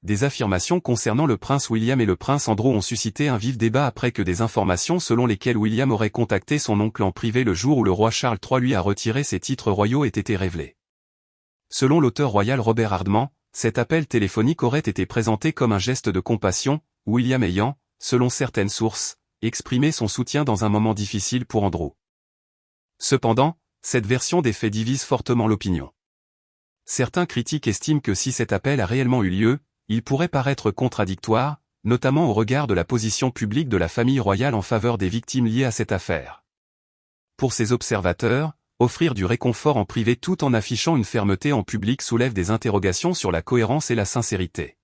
des affirmations concernant le prince William et le prince Andrew ont suscité un vif débat après que des informations selon lesquelles William aurait contacté son oncle en privé le jour où le roi Charles III lui a retiré ses titres royaux aient été révélées. Selon l'auteur royal Robert Hardman, cet appel téléphonique aurait été présenté comme un geste de compassion, William ayant, selon certaines sources, exprimé son soutien dans un moment difficile pour Andrew. Cependant, cette version des faits divise fortement l'opinion. Certains critiques estiment que si cet appel a réellement eu lieu, il pourrait paraître contradictoire, notamment au regard de la position publique de la famille royale en faveur des victimes liées à cette affaire. Pour ces observateurs, offrir du réconfort en privé tout en affichant une fermeté en public soulève des interrogations sur la cohérence et la sincérité.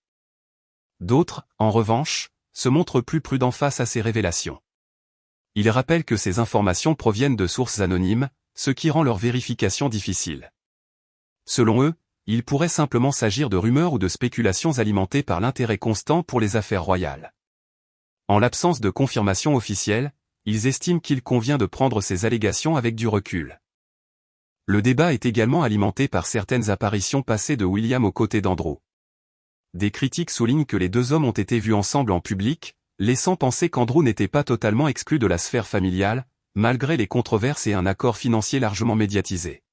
D'autres, en revanche, se montrent plus prudents face à ces révélations. Ils rappellent que ces informations proviennent de sources anonymes, ce qui rend leur vérification difficile. Selon eux, il pourrait simplement s'agir de rumeurs ou de spéculations alimentées par l'intérêt constant pour les affaires royales. En l'absence de confirmation officielle, ils estiment qu'il convient de prendre ces allégations avec du recul. Le débat est également alimenté par certaines apparitions passées de William aux côtés d'Andrew. Des critiques soulignent que les deux hommes ont été vus ensemble en public, laissant penser qu'Andrew n'était pas totalement exclu de la sphère familiale, malgré les controverses et un accord financier largement médiatisé.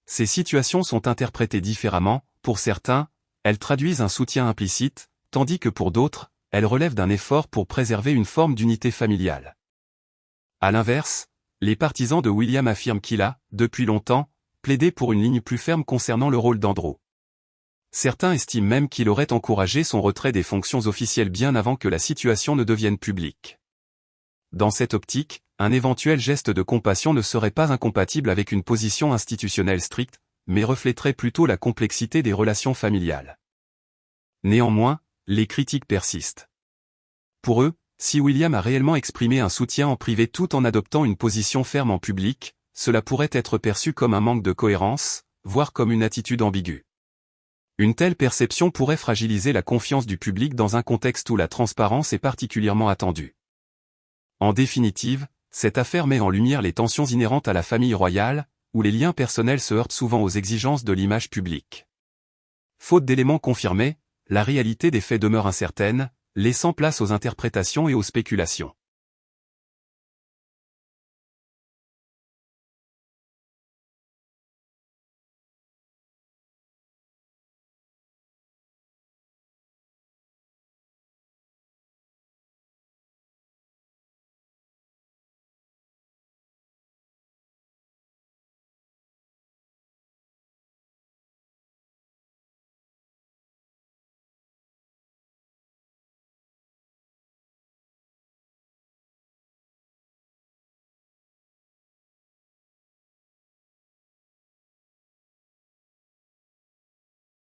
Ces situations sont interprétées différemment, pour certains, elles traduisent un soutien implicite, tandis que pour d'autres, elles relèvent d'un effort pour préserver une forme d'unité familiale. À l'inverse, les partisans de William affirment qu'il a, depuis longtemps, plaidé pour une ligne plus ferme concernant le rôle d'Andrew. Certains estiment même qu'il aurait encouragé son retrait des fonctions officielles bien avant que la situation ne devienne publique. Dans cette optique, un éventuel geste de compassion ne serait pas incompatible avec une position institutionnelle stricte, mais reflèterait plutôt la complexité des relations familiales. Néanmoins, les critiques persistent. Pour eux, si William a réellement exprimé un soutien en privé tout en adoptant une position ferme en public, cela pourrait être perçu comme un manque de cohérence, voire comme une attitude ambiguë. Une telle perception pourrait fragiliser la confiance du public dans un contexte où la transparence est particulièrement attendue. En définitive, cette affaire met en lumière les tensions inhérentes à la famille royale, où les liens personnels se heurtent souvent aux exigences de l'image publique. Faute d'éléments confirmés, la réalité des faits demeure incertaine, laissant place aux interprétations et aux spéculations.